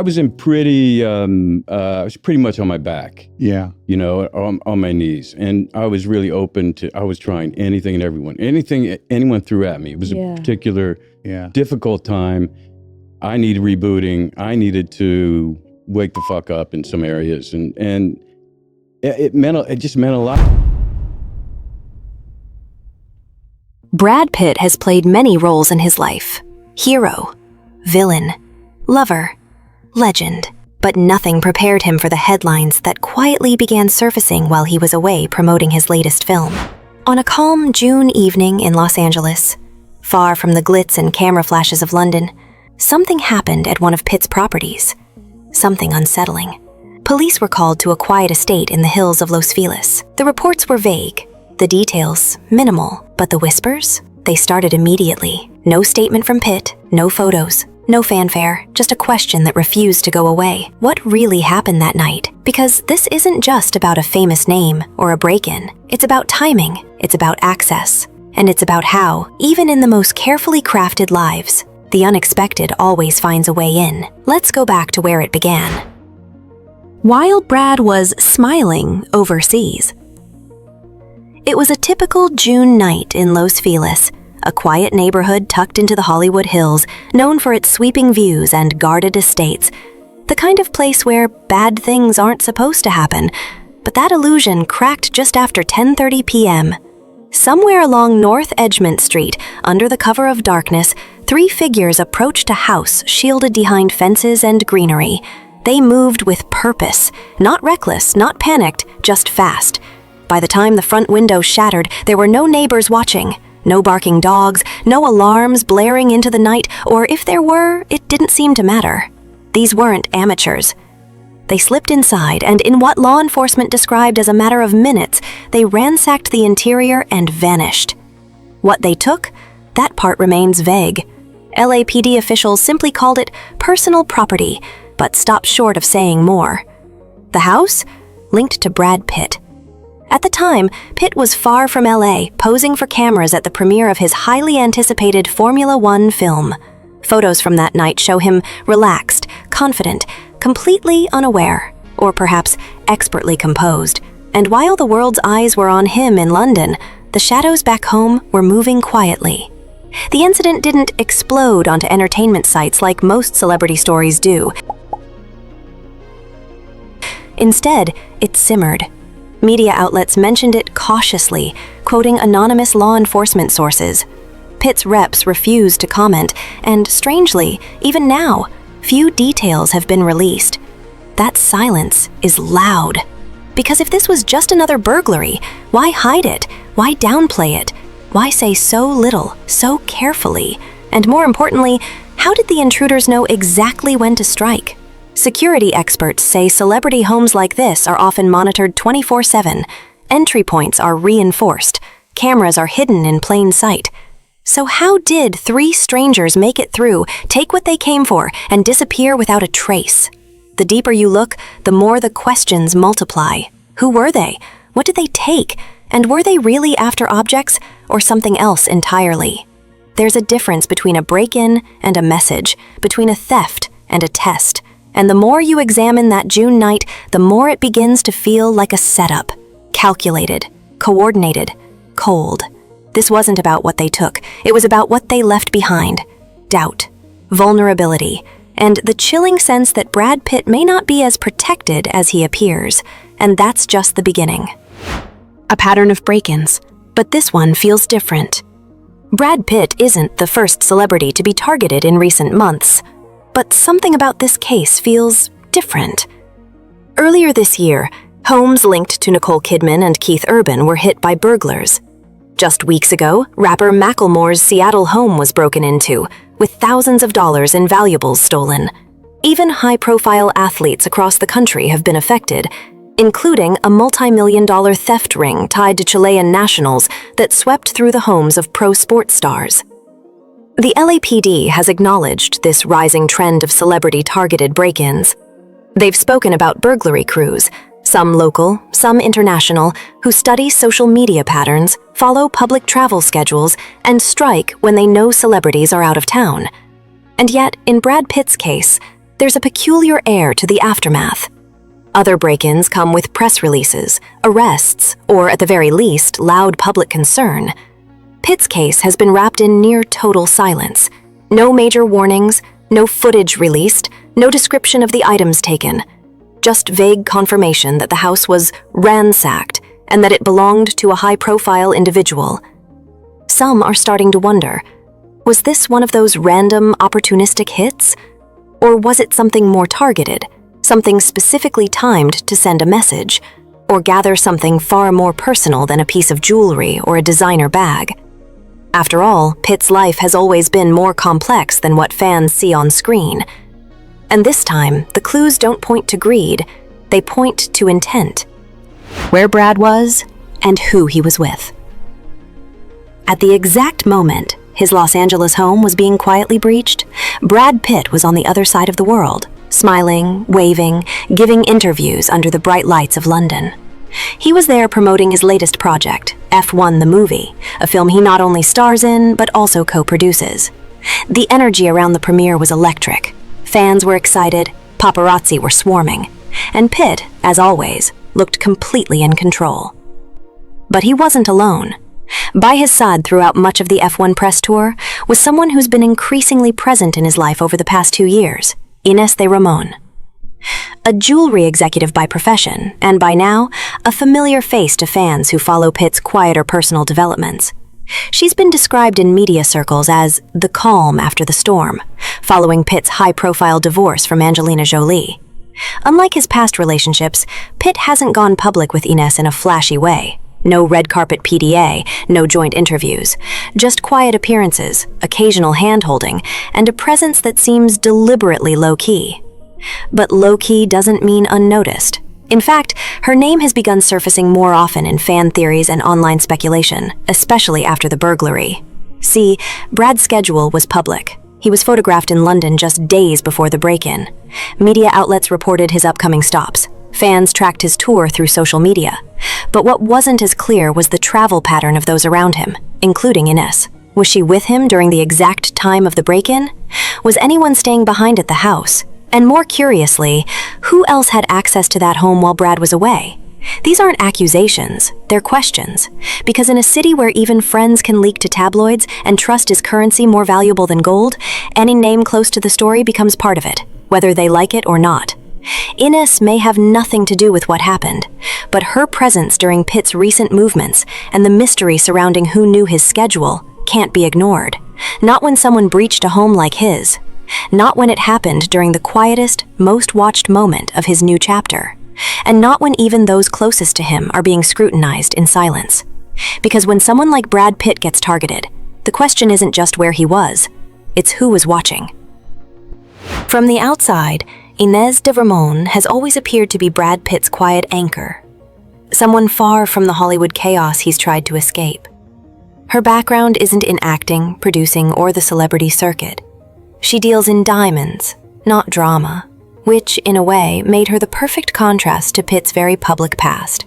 I was in pretty, I was pretty much on my back. Yeah. You know, on my knees. And I was really open to, I was trying anything and everyone. Anything anyone threw at me. It was a particular difficult time. I needed rebooting. I needed to wake the fuck up in some areas. And it just meant a lot. Brad Pitt has played many roles in his life. Hero, villain, lover, legend. But nothing prepared him for the headlines that quietly began surfacing while he was away promoting his latest film. On a calm June evening in Los Angeles, far from the glitz and camera flashes of London, something happened at one of Pitt's properties. Something unsettling. Police were called to a quiet estate in the hills of Los Feliz. The reports were vague, the details minimal, but the whispers? They started immediately. No statement from Pitt, no photos, no fanfare, just a question that refused to go away. What really happened that night? Because this isn't just about a famous name or a break-in. It's about timing, it's about access, and it's about how, even in the most carefully crafted lives, the unexpected always finds a way in. Let's go back to where it began. While Brad was smiling overseas, it was a typical June night in Los Feliz, a quiet neighborhood tucked into the Hollywood Hills, known for its sweeping views and guarded estates. The kind of place where bad things aren't supposed to happen. But that illusion cracked just after 10:30 p.m. Somewhere along North Edgemont Street, under the cover of darkness, 3 figures approached a house shielded behind fences and greenery. They moved with purpose, not reckless, not panicked, just fast. By the time the front window shattered, there were no neighbors watching, no barking dogs, no alarms blaring into the night, or if there were, it didn't seem to matter. These weren't amateurs. They slipped inside, and in what law enforcement described as a matter of minutes, they ransacked the interior and vanished. What they took? That part remains vague. LAPD officials simply called it personal property, but stopped short of saying more. The house? Linked to Brad Pitt. At the time, Pitt was far from LA, posing for cameras at the premiere of his highly anticipated Formula One film. Photos from that night show him relaxed, confident, completely unaware, or perhaps expertly composed. And while the world's eyes were on him in London, the shadows back home were moving quietly. The incident didn't explode onto entertainment sites like most celebrity stories do. Instead, it simmered. Media outlets mentioned it cautiously, quoting anonymous law enforcement sources. Pitt's reps refused to comment, and strangely, even now, few details have been released. That silence is loud. Because if this was just another burglary, why hide it? Why downplay it? Why say so little, so carefully? And more importantly, how did the intruders know exactly when to strike? Security experts say celebrity homes like this are often monitored 24/7. Entry points are reinforced. Cameras are hidden in plain sight. So how did 3 strangers make it through, take what they came for, and disappear without a trace? The deeper you look, the more the questions multiply. Who were they? What did they take? And were they really after objects, or something else entirely? There's a difference between a break-in and a message, between a theft and a test. And the more you examine that June night, the more it begins to feel like a setup. Calculated, coordinated, cold. This wasn't about what they took. It was about what they left behind. Doubt, vulnerability, and the chilling sense that Brad Pitt may not be as protected as he appears. And that's just the beginning. A pattern of break-ins, but this one feels different. Brad Pitt isn't the first celebrity to be targeted in recent months. But something about this case feels different. Earlier this year, homes linked to Nicole Kidman and Keith Urban were hit by burglars. Just weeks ago, rapper Macklemore's Seattle home was broken into, with thousands of dollars in valuables stolen. Even high-profile athletes across the country have been affected, including a multi-million-dollar theft ring tied to Chilean nationals that swept through the homes of pro sports stars. The LAPD has acknowledged this rising trend of celebrity-targeted break-ins. They've spoken about burglary crews, some local, some international, who study social media patterns, follow public travel schedules, and strike when they know celebrities are out of town. And yet, in Brad Pitt's case, there's a peculiar air to the aftermath. Other break-ins come with press releases, arrests, or at the very least, loud public concern. Pitt's case has been wrapped in near total silence. No major warnings, no footage released, no description of the items taken. Just vague confirmation that the house was ransacked and that it belonged to a high-profile individual. Some are starting to wonder, was this one of those random, opportunistic hits? Or was it something more targeted, something specifically timed to send a message, or gather something far more personal than a piece of jewelry or a designer bag? After all, Pitt's life has always been more complex than what fans see on screen. And this time, the clues don't point to greed, they point to intent. Where Brad was, and who he was with. At the exact moment his Los Angeles home was being quietly breached, Brad Pitt was on the other side of the world, smiling, waving, giving interviews under the bright lights of London. He was there promoting his latest project, F1 the Movie, a film he not only stars in, but also co-produces. The energy around the premiere was electric. Fans were excited, paparazzi were swarming, and Pitt, as always, looked completely in control. But he wasn't alone. By his side throughout much of the F1 press tour was someone who's been increasingly present in his life over the past 2 years, Inés de Ramón. A jewelry executive by profession, and by now, a familiar face to fans who follow Pitt's quieter personal developments. She's been described in media circles as the calm after the storm, following Pitt's high-profile divorce from Angelina Jolie. Unlike his past relationships, Pitt hasn't gone public with Inés in a flashy way. No red carpet PDA, no joint interviews, just quiet appearances, occasional hand-holding, and a presence that seems deliberately low-key. But low-key doesn't mean unnoticed. In fact, her name has begun surfacing more often in fan theories and online speculation, especially after the burglary. See, Brad's schedule was public. He was photographed in London just days before the break-in. Media outlets reported his upcoming stops. Fans tracked his tour through social media. But what wasn't as clear was the travel pattern of those around him, including Inés. Was she with him during the exact time of the break-in? Was anyone staying behind at the house? And more curiously, who else had access to that home while Brad was away? These aren't accusations, they're questions. Because in a city where even friends can leak to tabloids and trust is currency more valuable than gold, any name close to the story becomes part of it, whether they like it or not. Inés may have nothing to do with what happened, but her presence during Pitt's recent movements and the mystery surrounding who knew his schedule can't be ignored. Not when someone breached a home like his. Not when it happened during the quietest, most watched moment of his new chapter. And not when even those closest to him are being scrutinized in silence. Because when someone like Brad Pitt gets targeted, the question isn't just where he was, it's who was watching. From the outside, Inés de Ramón has always appeared to be Brad Pitt's quiet anchor, someone far from the Hollywood chaos he's tried to escape. Her background isn't in acting, producing, or the celebrity circuit. She deals in diamonds, not drama, which, in a way, made her the perfect contrast to Pitt's very public past.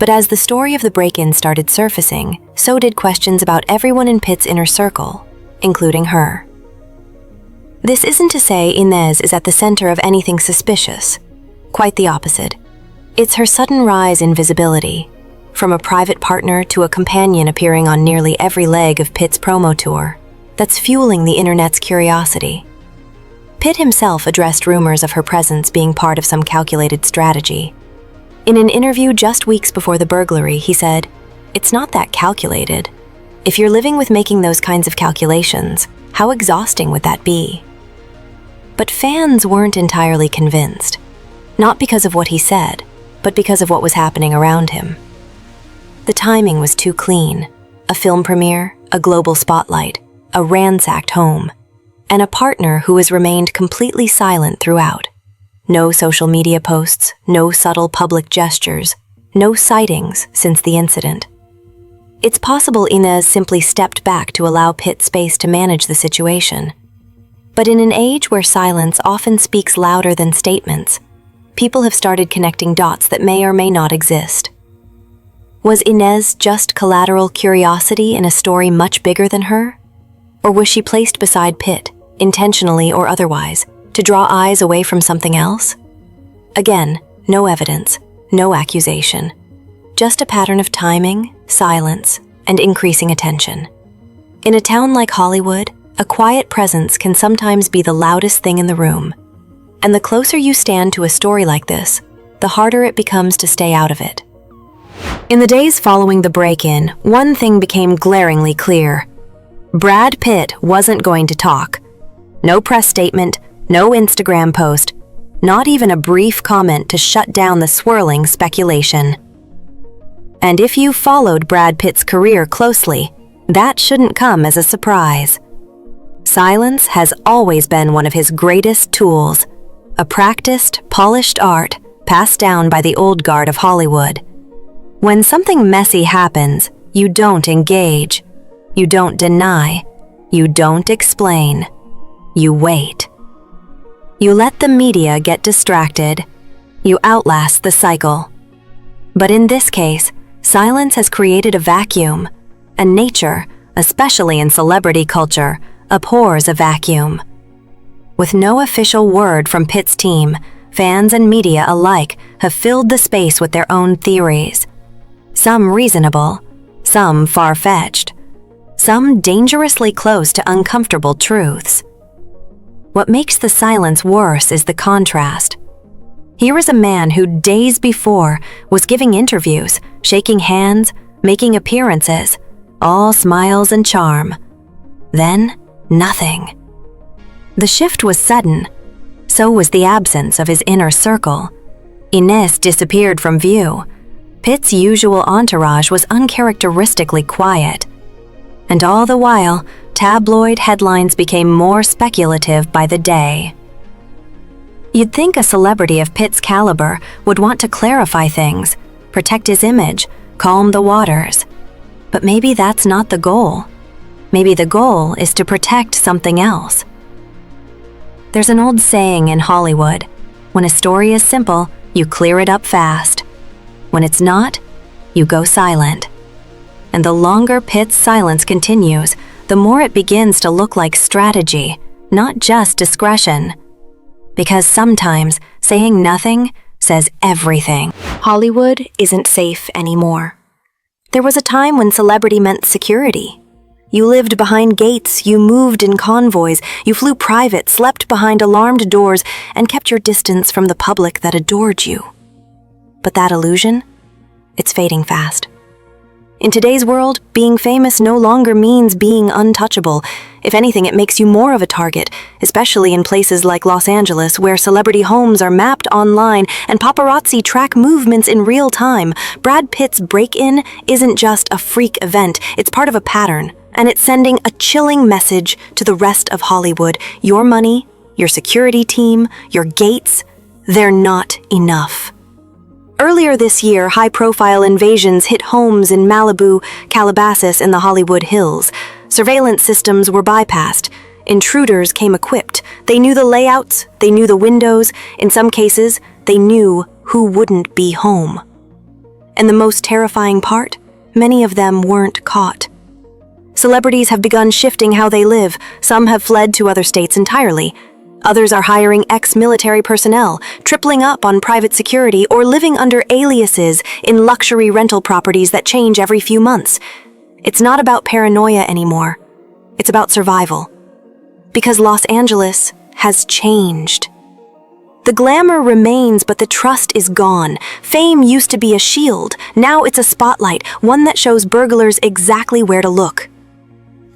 But as the story of the break-in started surfacing, so did questions about everyone in Pitt's inner circle, including her. This isn't to say Inés is at the center of anything suspicious. Quite the opposite. It's her sudden rise in visibility, from a private partner to a companion appearing on nearly every leg of Pitt's promo tour, that's fueling the internet's curiosity. Pitt himself addressed rumors of her presence being part of some calculated strategy. In an interview just weeks before the burglary, he said, "It's not that calculated. If you're living with making those kinds of calculations, how exhausting would that be?" But fans weren't entirely convinced, not because of what he said, but because of what was happening around him. The timing was too clean. A film premiere, a global spotlight, a ransacked home, and a partner who has remained completely silent throughout. No social media posts, no subtle public gestures, no sightings since the incident. It's possible Inés simply stepped back to allow Pitt space to manage the situation. But in an age where silence often speaks louder than statements, people have started connecting dots that may or may not exist. Was Inés just collateral curiosity in a story much bigger than her? Or was she placed beside Pitt, intentionally or otherwise, To draw eyes away from something else? Again, no evidence, no accusation. Just a pattern of timing, silence, and increasing attention. In a town like Hollywood, a quiet presence can sometimes be the loudest thing in the room. And the closer you stand to a story like this, the harder it becomes to stay out of it. In the days following the break-in, one thing became glaringly clear. Brad Pitt wasn't going to talk. No press statement, no Instagram post, not even a brief comment to shut down the swirling speculation. And if you followed Brad Pitt's career closely, that shouldn't come as a surprise. Silence has always been one of his greatest tools, a practiced, polished art passed down by the old guard of Hollywood. When something messy happens, you don't engage, you don't deny, you don't explain, you wait. You let the media get distracted, you outlast the cycle. But in this case, silence has created a vacuum, and nature, especially in celebrity culture, abhors a vacuum. With no official word from Pitt's team, fans and media alike have filled the space with their own theories. Some reasonable, some far-fetched, some dangerously close to uncomfortable truths. What makes the silence worse is the contrast. Here is a man who days before was giving interviews, shaking hands, making appearances, all smiles and charm. Then, nothing. The shift was sudden. So was the absence of his inner circle. Inez disappeared from view. Pitt's usual entourage was uncharacteristically quiet. And all the while, tabloid headlines became more speculative by the day. You'd think a celebrity of Pitt's caliber would want to clarify things, protect his image, calm the waters. But maybe that's not the goal. Maybe the goal is to protect something else. There's an old saying in Hollywood, when a story is simple, you clear it up fast. When it's not, you go silent. And the longer Pitt's silence continues, the more it begins to look like strategy, not just discretion. Because sometimes saying nothing says everything. Hollywood isn't safe anymore. There was a time when celebrity meant security. You lived behind gates, you moved in convoys, you flew private, slept behind alarmed doors, and kept your distance from the public that adored you. But that illusion? It's fading fast. In today's world, being famous no longer means being untouchable. If anything, it makes you more of a target, especially in places like Los Angeles, where celebrity homes are mapped online and paparazzi track movements in real time. Brad Pitt's break-in isn't just a freak event, it's part of a pattern. And it's sending a chilling message to the rest of Hollywood. Your money, your security team, your gates, they're not enough. Earlier this year, high-profile invasions hit homes in Malibu, Calabasas, and the Hollywood Hills. Surveillance systems were bypassed. Intruders came equipped. They knew the layouts, they knew the windows. In some cases, they knew who wouldn't be home. And the most terrifying part? Many of them weren't caught. Celebrities have begun shifting how they live. Some have fled to other states entirely. Others are hiring ex-military personnel, tripling up on private security, or living under aliases in luxury rental properties that change every few months. It's not about paranoia anymore. It's about survival. Because Los Angeles has changed. The glamour remains, but the trust is gone. Fame used to be a shield. Now it's a spotlight, one that shows burglars exactly where to look.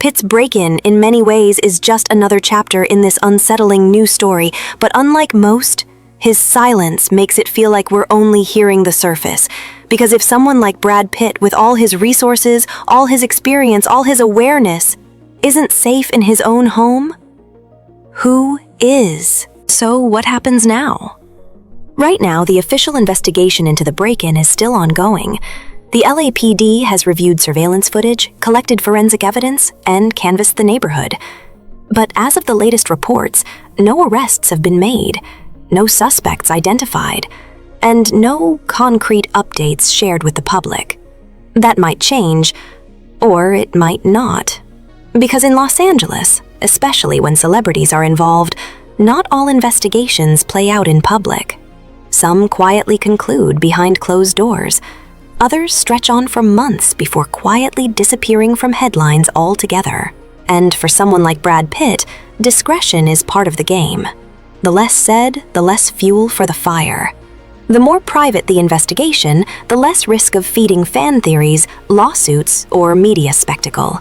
Pitt's break-in, in many ways, is just another chapter in this unsettling new story, but unlike most, his silence makes it feel like we're only hearing the surface. Because if someone like Brad Pitt, with all his resources, all his experience, all his awareness, isn't safe in his own home, who is? So what happens now? Right now, the official investigation into the break-in is still ongoing. The LAPD has reviewed surveillance footage, collected forensic evidence, and canvassed the neighborhood. But as of the latest reports, no arrests have been made, no suspects identified, and no concrete updates shared with the public. That might change, or it might not. Because in Los Angeles, especially when celebrities are involved, not all investigations play out in public. Some quietly conclude behind closed doors. Others stretch on for months before quietly disappearing from headlines altogether. And for someone like Brad Pitt, discretion is part of the game. The less said, the less fuel for the fire. The more private the investigation, the less risk of feeding fan theories, lawsuits, or media spectacle.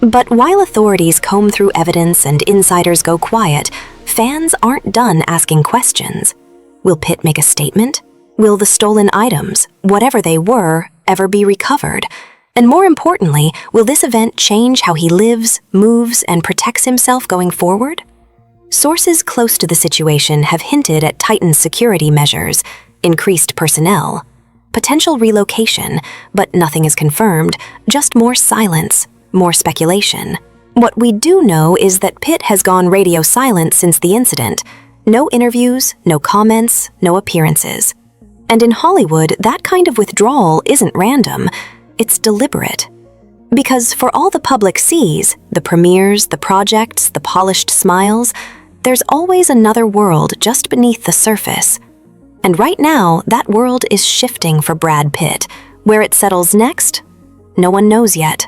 But while authorities comb through evidence and insiders go quiet, fans aren't done asking questions. Will Pitt make a statement? Will the stolen items, whatever they were, ever be recovered? And more importantly, will this event change how he lives, moves, and protects himself going forward? Sources close to the situation have hinted at tightened security measures, increased personnel, potential relocation, but nothing is confirmed, just more silence, more speculation. What we do know is that Pitt has gone radio silent since the incident. No interviews, no comments, no appearances. And in Hollywood, that kind of withdrawal isn't random, it's deliberate. Because for all the public sees, the premieres, the projects, the polished smiles, there's always another world just beneath the surface. And right now, that world is shifting for Brad Pitt. Where it settles next, no one knows yet.